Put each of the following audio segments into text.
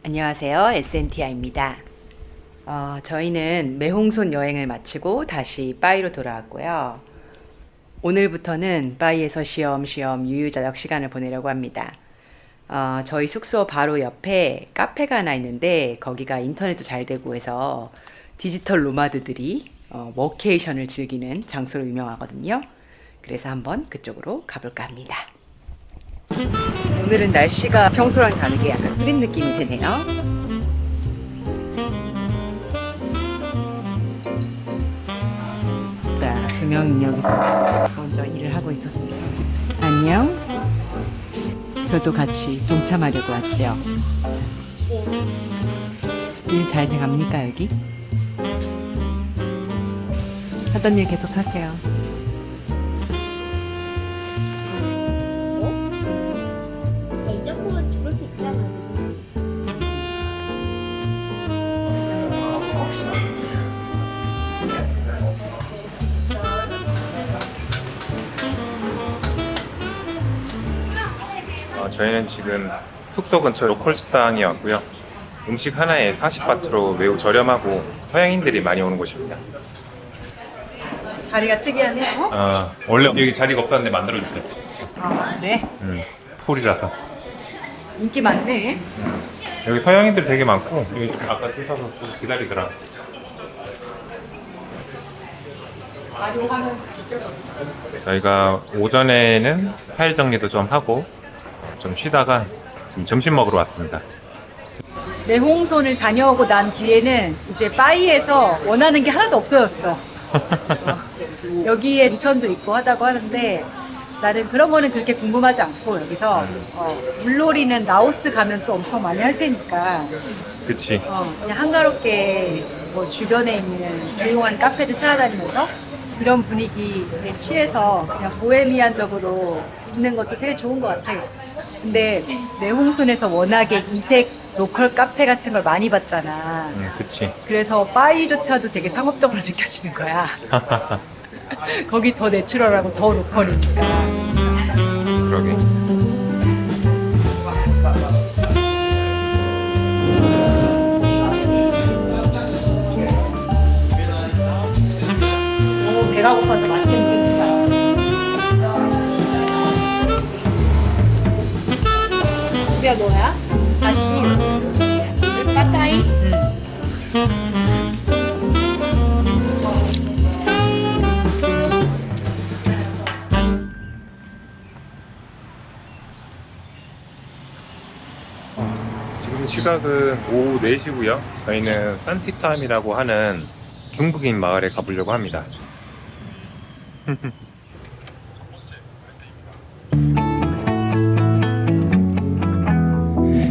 안녕하세요. SNTI입니다. 저희는 매홍손 여행을 마치고 다시 빠이로 돌아왔고요. 오늘부터는 빠이에서 쉬엄쉬엄 유유자적 시간을 보내려고 합니다. 저희 숙소 바로 옆에 카페가 하나 있는데 거기가 인터넷도 잘 되고 해서 디지털 노마드들이 워케이션을 즐기는 장소로 유명하거든요. 그래서 한번 그쪽으로 가볼까 합니다. 오늘은 날씨가 평소랑 다르게 약간 흐린 느낌이 드네요. 자, 두 명이 여기서 먼저 일을 하고 있었어요. 안녕. 저도 같이 동참하려고 왔죠. 일 잘 돼갑니까 여기? 하던 일 계속 하세요. 저희는 지금 숙소 근처 로컬 식당에 왔고요. 음식 하나에 40바트로 매우 저렴하고 서양인들이 많이 오는 곳입니다. 자리가 특이하네요. 원래 여기 자리가 없다는데 만들어주세요. 네. 풀이라서. 인기 많네. 여기 서양인들 되게 많고 여기 아까 줄 서서 좀 기다리더라. 저희가 오전에는 파일 정리도 좀 하고 좀 쉬다가 지금 점심 먹으러 왔습니다. 매홍손을 다녀오고 난 뒤에는 이제 빠이에서 원하는 게 하나도 없어졌어. 여기에 유천도 있고 하다고 하는데 나는 그런 거는 그렇게 궁금하지 않고 여기서 물놀이는 라오스 가면 또 엄청 많이 할 테니까 그치. 그냥 한가롭게 뭐 주변에 있는 조용한 카페들 찾아다니면서 그런 분위기에 취해서 그냥 보헤미안적으로 있는 것도 되게 좋은 것 같아요. 근데 매홍손에서 워낙에 이색 로컬 카페 같은 걸 많이 봤잖아. 그치. 그래서 빠이조차도 되게 상업적으로 느껴지는 거야. 거기 더 내추럴하고 더 로컬이니까. 그러게. 배가 고파서 맛있게 느껴진다. 우리가 뭐야? 다시 빠따이? 지금 시각은 오후 4시고요. 저희는 산티탐이라고 하는 중국인 마을에 가보려고 합니다.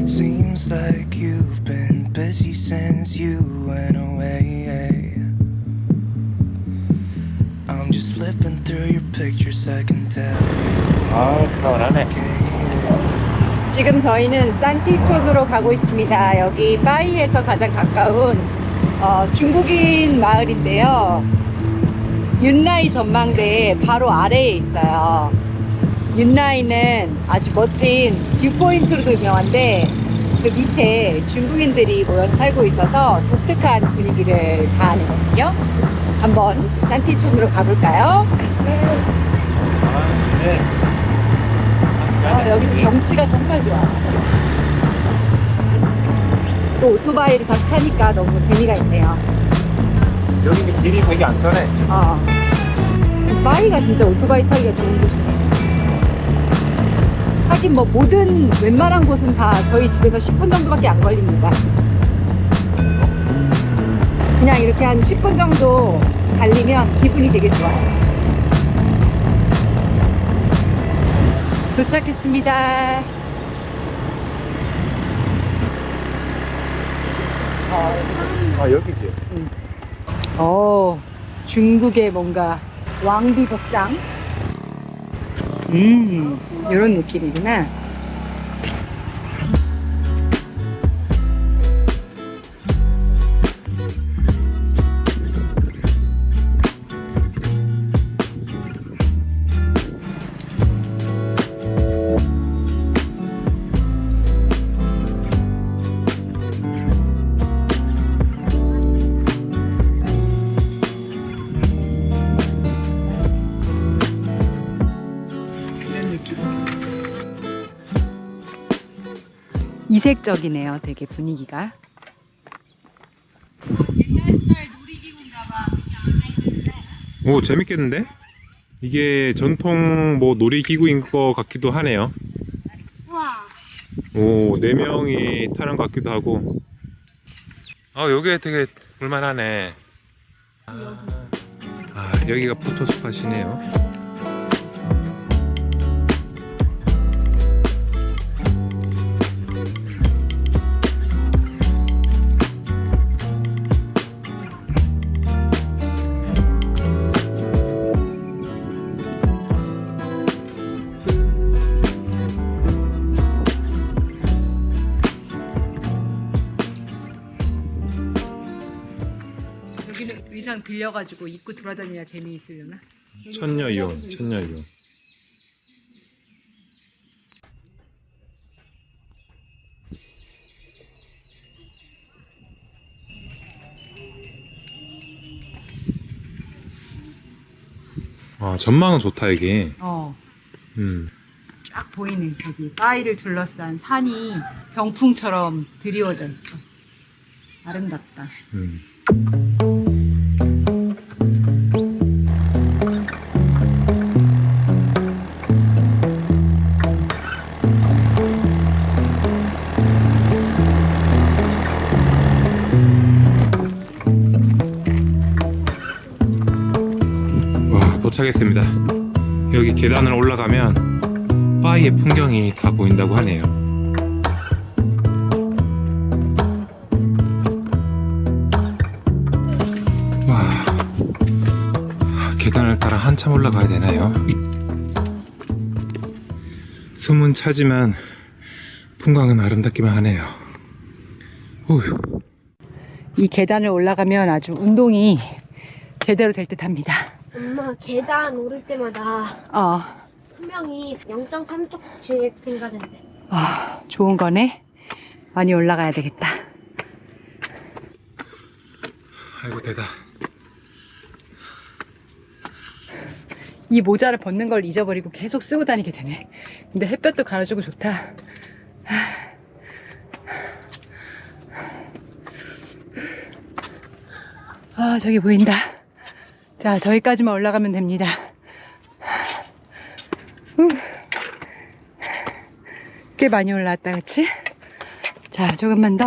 Seems like you've been busy since you went away. I'm just flipping through your pictures, I can tell 시원하네. 지금 저희는 산티촌으로 가고 있습니다. 여기 빠이에서 가장 가까운 중국인 마을인데요. 윤나이 전망대의 바로 아래에 있어요. 윤나이는 아주 멋진 뷰포인트로도 유명한데 그 밑에 중국인들이 모여 살고 있어서 독특한 분위기를 자아내거든요. 한번 산티촌으로 가볼까요? 네. 여기도 경치가 정말 좋아. 또 오토바이를 다 타니까 너무 재미가 있네요. 여기 길이 되게 안전해. 빠이가 진짜 오토바이 타기가 좋은 곳이네. 하긴 뭐 모든 웬만한 곳은 다 저희 집에서 10분 정도밖에 안 걸립니다. 그냥 이렇게 한 10분 정도 달리면 기분이 되게 좋아요. 도착했습니다. 여기지. 중국의 뭔가 왕비극장? 이런 느낌이구나. 이색적이네요. 되게 분위기가. 옛날 스타일 놀이기구인가 봐. 오, 재밌겠는데? 이게 전통 뭐 놀이기구인 것 같기도 하네요. 우와. 오, 4명이 타는 것 같기도 하고. 여기 되게 볼만하네. 여기가 포토스팟이네요. 여기는 의상 빌려가지고 입고 돌아다니냐 재미있으려나? 천녀이온, 천녀이온. 전망은 좋다 이게. 쫙 보이는 저기 바위를 둘러싼 산이 병풍처럼 드리워져 있어. 아름답다. 와, 도착했습니다. 여기 계단을 올라가면 바위의 풍경이 다 보인다고 하네요. 와, 계단을 따라 한참 올라가야 되나요? 숨은 차지만 풍광은 아름답기만 하네요. 어휴. 이 계단을 올라가면 아주 운동이 제대로 될 듯 합니다. 엄마 계단 오를 때마다 수명이 0.3초씩 생각된대. 좋은 거네. 많이 올라가야 되겠다. 아이고 대다. 이 모자를 벗는 걸 잊어버리고 계속 쓰고 다니게 되네. 근데 햇볕도 가려주고 좋다. 저기 보인다. 자, 저기까지만 올라가면 됩니다. 꽤 많이 올라왔다, 그치? 자, 조금만 더.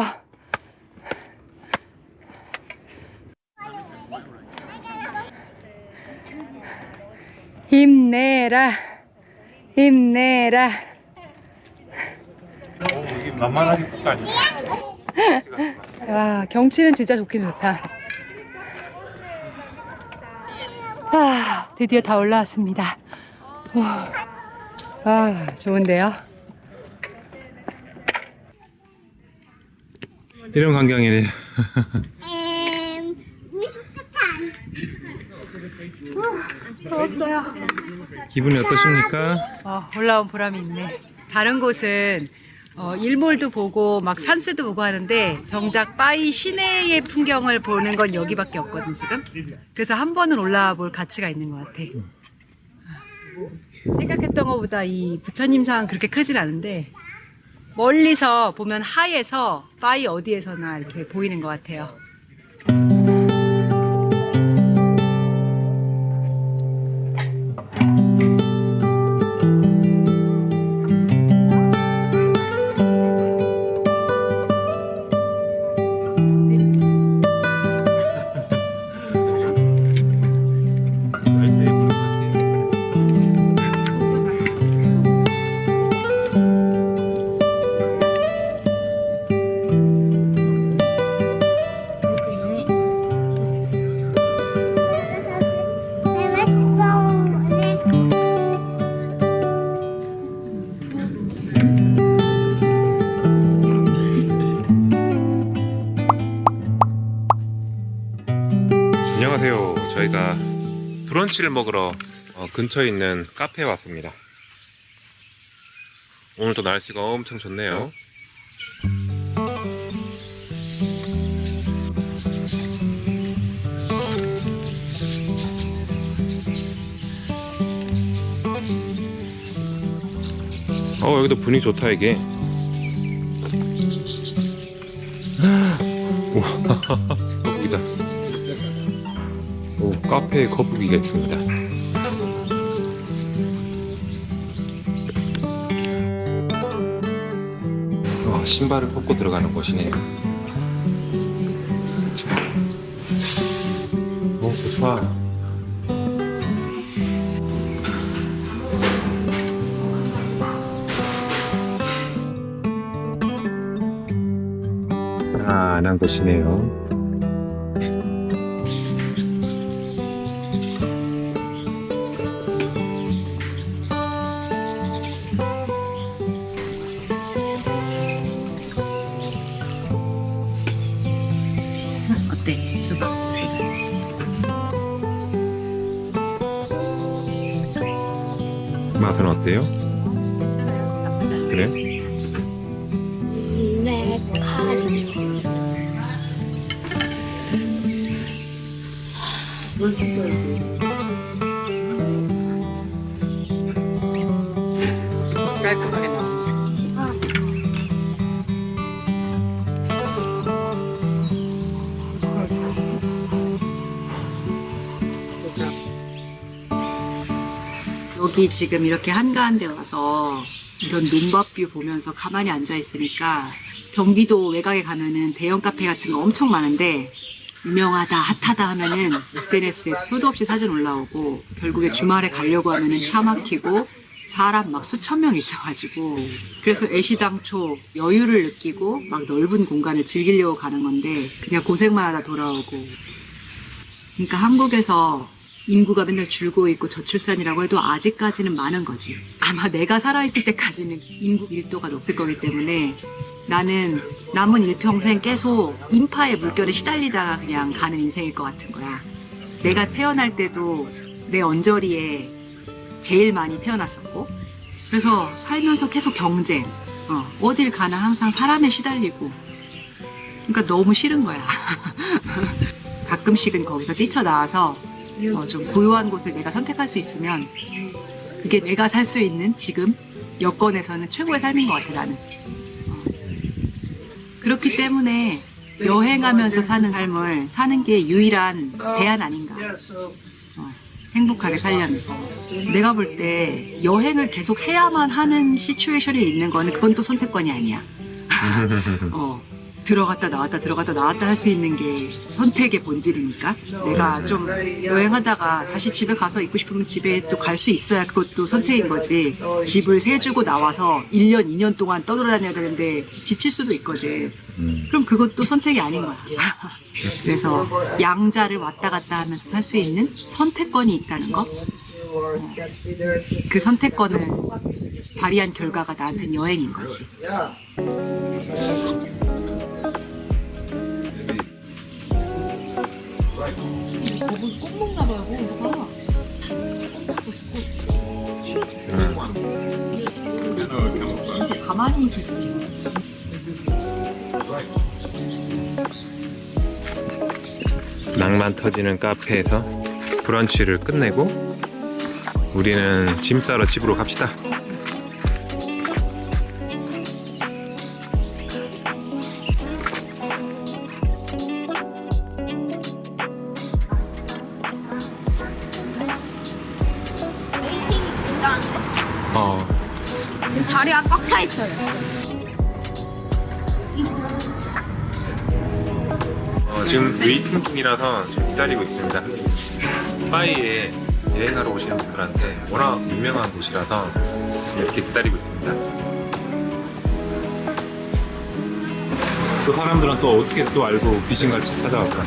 힘내라. 힘내라. 이게 만만하게 끝가 아니야? 와, 경치는 진짜 좋긴 좋다. 드디어 다 올라왔습니다. 좋은데요? 이런 광경이네. 더웠어요. 기분이 어떠십니까? 올라온 보람이 있네. 다른 곳은 일몰도 보고 막 산세도 보고 하는데 정작 바위 시내의 풍경을 보는 건 여기밖에 없거든 지금. 그래서 한 번은 올라와 볼 가치가 있는 것 같아. 생각했던 것보다 이 부처님상 그렇게 크진 않은데 멀리서 보면 하에서 바위 어디에서나 이렇게 보이는 것 같아요. 안녕하세요. 저희가 브런치를 먹으러 근처에 있는 카페에 왔습니다. 오늘도 날씨가 엄청 좋네요. 여기도 분위기 좋다 이게. 거북이다. 오, 카페에 거북이가 있습니다. 신발을 벗고 들어가는 곳이네요. 오, 좋다. 편안한 곳이네요. 어때? 수박. 맛은 어때요? 그래? 네, 칼이죠. 깔끔하게 나와. 여기 지금 이렇게 한가한데 와서 이런 논밭뷰 보면서 가만히 앉아 있으니까 경기도 외곽에 가면은 대형 카페 같은 거 엄청 많은데 유명하다 핫하다 하면은 SNS에 수도 없이 사진 올라오고 결국에 주말에 가려고 하면은 차 막히고 사람 막 수천 명 있어가지고 그래서 애시당초 여유를 느끼고 막 넓은 공간을 즐기려고 가는 건데 그냥 고생만 하다 돌아오고. 그러니까 한국에서 인구가 맨날 줄고 있고 저출산이라고 해도 아직까지는 많은 거지. 아마 내가 살아있을 때까지는 인구 밀도가 높을 거기 때문에 나는 남은 일평생 계속 인파의 물결에 시달리다가 그냥 가는 인생일 것 같은 거야. 내가 태어날 때도 내 언저리에 제일 많이 태어났었고 그래서 살면서 계속 경쟁, 어딜 가나 항상 사람에 시달리고 그러니까 너무 싫은 거야. 가끔씩은 거기서 뛰쳐나와서 좀 고요한 곳을 내가 선택할 수 있으면 그게 내가 살 수 있는 지금 여건에서는 최고의 삶인 것 같아 나는. 그렇기 때문에 여행하면서 사는 삶을 사는 게 유일한 대안 아닌가. 행복하게 살려면. 내가 볼 때 여행을 계속 해야만 하는 시츄에이션에 있는 거는 그건 또 선택권이 아니야. 들어갔다 나왔다 들어갔다 나왔다 할 수 있는 게 선택의 본질이니까 내가 좀 여행하다가 다시 집에 가서 있고 싶으면 집에 또 갈 수 있어야 그것도 선택인 거지. 집을 세주고 나와서 1년 2년 동안 떠돌아다녀야 되는데 지칠 수도 있거든. 그럼 그것도 선택이 아닌 거야. 그래서 양자를 왔다 갔다 하면서 살 수 있는 선택권이 있다는 거. 그 선택권을 발휘한 결과가 나한테는 여행인 거지. 꼭 먹나 봐요, 뭐가. 꼭 먹고 싶고. 가만히 있을 수 있는. 낭만 터지는 카페에서 브런치를 끝내고 우리는 짐 싸러 집으로 갑시다. 자리가 꽉 차 있어요. 지금 웨이팅 중이라서 지금 기다리고 있습니다. 파이에 여행하러 오시는 분들한테 워낙 유명한 곳이라서 이렇게 기다리고 있습니다. 또 사람들은 또 어떻게 또 알고 귀신같이 찾아왔어?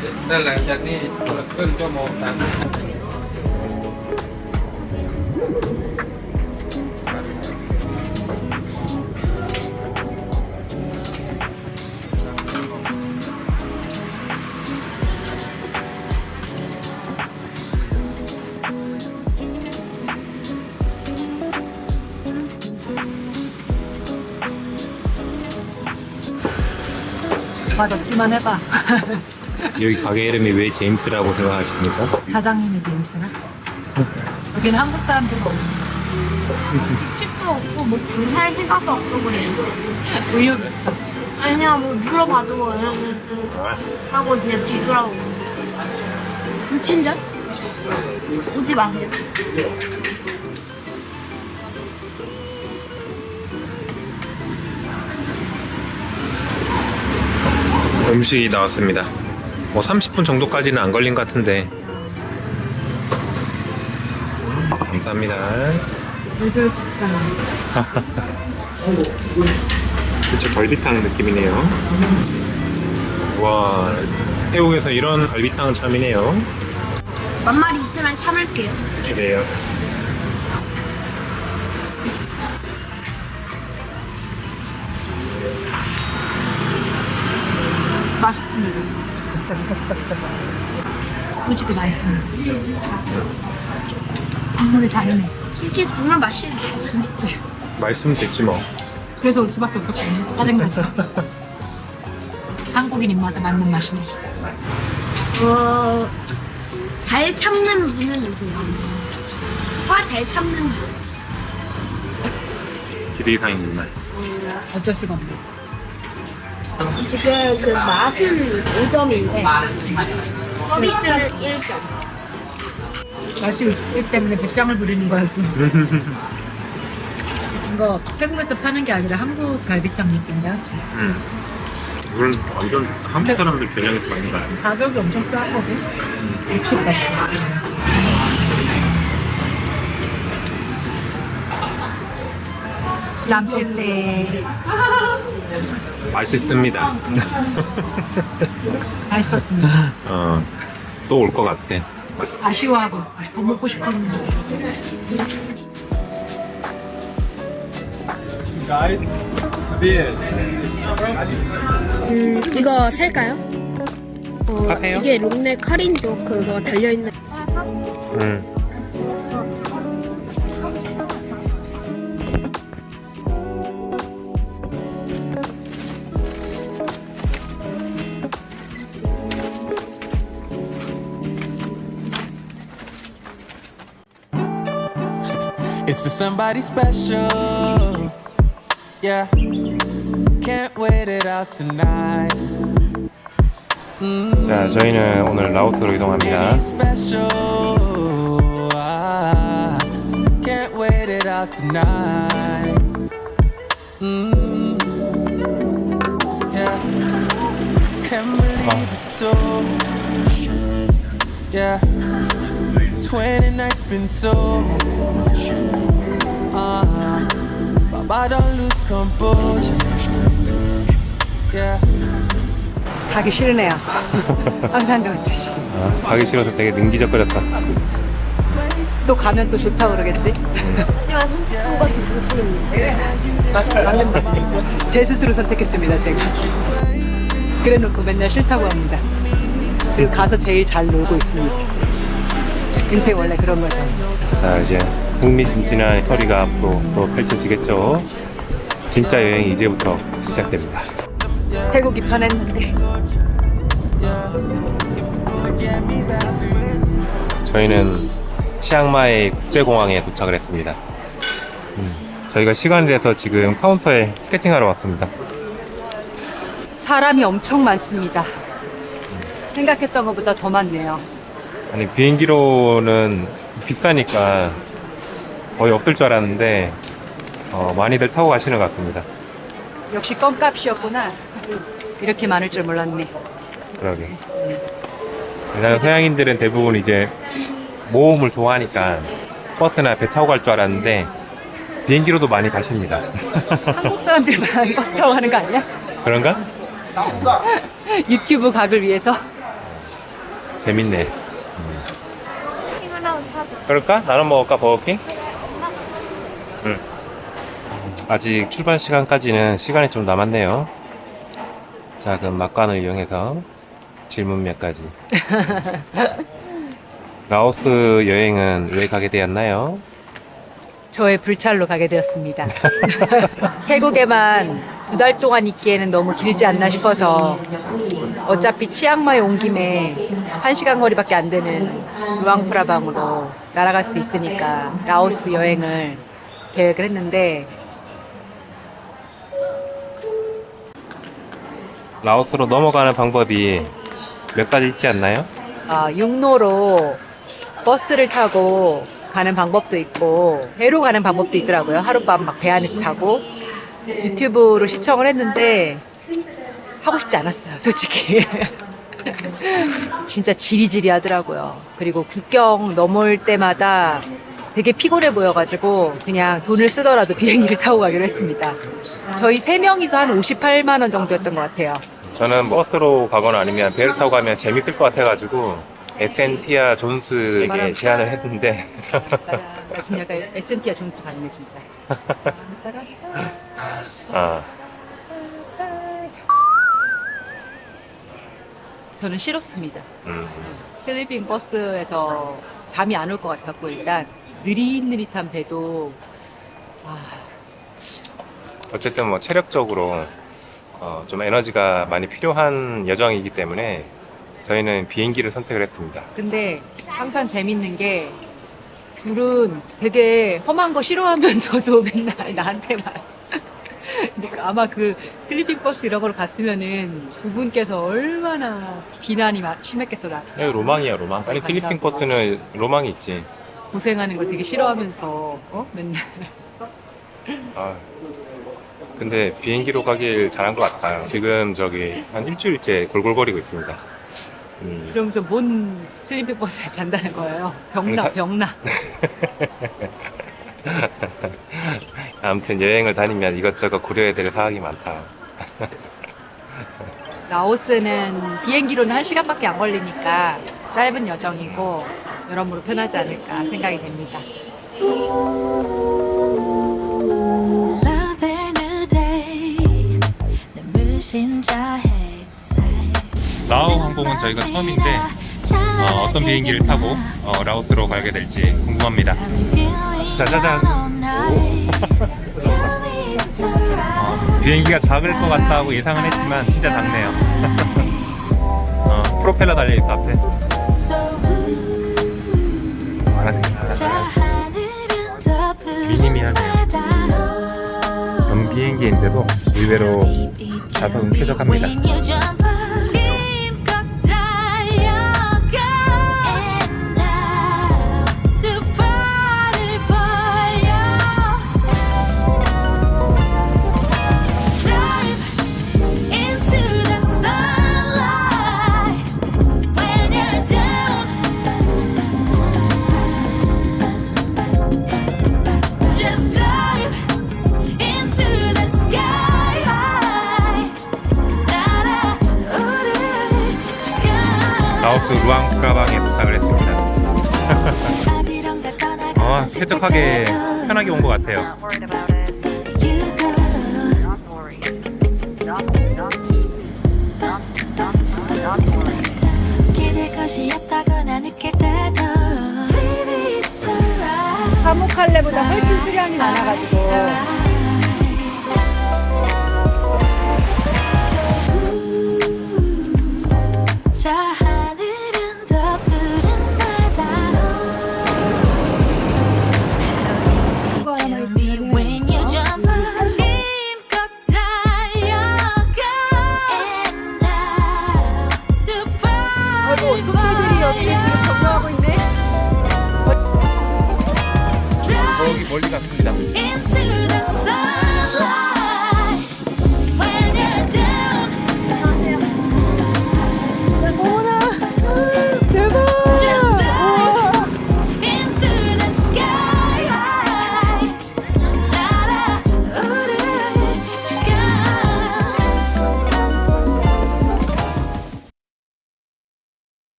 맛없기만 해봐. 여기 가게 이름이 왜 제임스라고 생각하십니까? 사장님이 제임스나? 여기는 한국 사람들이 없는 집도 없고 뭐 장사할 생각도 없어 그래. 의욕이 없어. 아니야, 뭐 물어봐도 하고 그냥 뒤돌아오고. 불친절? 오지 마세요. 음식이 나왔습니다. 뭐 30분 정도까지는 안 걸린 것 같은데. 감사합니다. 애들 식당. 진짜 갈비탕 느낌이네요. 와, 태국에서 이런 갈비탕은 처음이네요. 만말이 있으면 참을게요. 그래요. 맛있습니다. 솔직히 맛있습니다. 국물이 다르네. 솔직히 국물 맛이 진짜. 말씀 됐지 뭐. 그래서 올 수밖에 없었거든요. 짜증나죠. 한국인 입맛에 맞는 맛이네. 잘 참는 분은 누구세요? 화 잘 참는 분. 기대 이상인 말. 어쩔 수가 없네. 지금 그 맛은 5점인데 서비스는 1점. 맛이 있기 때문에 배짱을 부리는 거였어. 이거 태국에서 파는 게 아니라 한국 갈비탕 느낌이야, 그치? 이건 완전 한국 사람들 겨냥해서 많이 가요. 가격이 엄청 싸거든? 60바트. 람페떼. 맛있습니다. 맛있었습니다. 또 올 것 같아. 아쉬워하고 더 먹고 싶었는데. 이거 살까요? 사세요? 이게 롱넥 할인도 그거 달려있는. It's for somebody special. Yeah. Can't wait it out tonight. 자, 저희는 오늘 라오스로 이동합니다. Maybe special. Can't wait it out tonight. Yeah. Can't believe it's so. Yeah. 20 nights been so. But I don't lose composure. Yeah. 가기 싫으네요. 항상 그렇듯이. 가기 싫어서 되게 능기적거렸다. 또 가면 또 좋다고 그러겠지? 하지만 선택한 것이 당신입니다. 제 스스로 선택했습니다, 제가. 그래놓고 맨날 싫다고 합니다. 그리고 가서 제일 잘 놀고 있습니다. 인생 원래 그런 거죠. 자, 이제 흥미진진한 스토리가 앞으로 또 펼쳐지겠죠. 진짜 여행이 이제부터 시작됩니다. 태국이 편했는데. 저희는 치앙마이 국제공항에 도착을 했습니다. 저희가 시간이 돼서 지금 카운터에 티켓팅하러 왔습니다. 사람이 엄청 많습니다. 생각했던 것보다 더 많네요. 아니, 비행기로는 비싸니까 거의 없을 줄 알았는데 많이들 타고 가시는 것 같습니다. 역시 껌값이었구나. 이렇게 많을 줄 몰랐네. 그러게. 왜냐면 서양인들은 대부분 이제 모험을 좋아하니까 버스나 배 타고 갈 줄 알았는데 비행기로도 많이 가십니다. 한국 사람들만 버스 타고 가는 거 아니야? 그런가? 유튜브 각을 위해서. 재밌네. 하나 사줘. 그럴까? 나눠 먹을까, 버거킹? 응. 아직 출발 시간까지는 시간이 좀 남았네요. 자, 그럼 막간을 이용해서 질문 몇 가지. 라오스 여행은 왜 가게 되었나요? 저의 불찰로 가게 되었습니다. 태국에만 2달 동안 있기에는 너무 길지 않나 싶어서 어차피 치앙마이 온 김에 1시간 거리밖에 안 되는 루앙프라방으로 날아갈 수 있으니까 라오스 여행을 계획을 했는데 라오스로 넘어가는 방법이 몇 가지 있지 않나요? 육로로 버스를 타고 가는 방법도 있고 배로 가는 방법도 있더라고요. 하룻밤 막 배 안에서 자고 유튜브로 시청을 했는데 하고 싶지 않았어요, 솔직히. 진짜 지리지리 하더라고요. 그리고 국경 넘을 때마다 되게 피곤해 보여가지고 그냥 돈을 쓰더라도 비행기를 타고 가기로 했습니다. 저희 3명이서 한 58만 원 정도였던 것 같아요. 저는 버스로 가거나 아니면 배를 타고 가면 재밌을 것 같아가지고 에센티아 존스에게 제안을 했는데 나 지금 약간 에센티아 존스 같네 진짜. 아, 저는 싫었습니다. 슬리핑 버스에서 잠이 안 올 것 같았고 일단 느릿느릿한 배도 어쨌든 뭐 체력적으로 좀 에너지가 많이 필요한 여정이기 때문에 저희는 비행기를 선택을 했습니다. 근데 항상 재밌는 게 둘은 되게 험한 거 싫어하면서도 맨날 나한테만 근데 아마 그 슬리핑 버스 이런 걸 갔으면은 두 분께서 얼마나 비난이 심했겠어 나. 여기 로망이야, 로망. 아니, 슬리핑 버스는 로망이 있지. 고생하는 거 되게 싫어하면서 맨날. 아, 근데 비행기로 가길 잘한 것 같아요. 지금 저기 한 일주일째 골골거리고 있습니다. 그러면서 뭔 슬리핑 버스에 잔다는 거예요. 병나. 아무튼 여행을 다니면 이것저것 고려해야 될 사항이 많다. 라오스는 비행기로는 1시간밖에 안 걸리니까 짧은 여정이고 여러모로 편하지 않을까 생각이 됩니다. 라오 항공은 저희가 처음인데 어떤 비행기를 타고 라오스로 가게 될지 궁금합니다. 짜자잔. 비행기가 작을 것 같다고 예상은 했지만 진짜 작네요. 프로펠러 달려있어 앞에. 미니미하네요. 비행기인데도 의외로 좌석은 쾌적합니다. 라오스 루앙프라방에 도착을 했습니다. 쾌적하게 편하게 온 것 같아요. 파묵칼레보다 훨씬 수량이 많아가지고 소피들이 여기를 지금 점령하고 있네. 저기 멀리 갔습니다.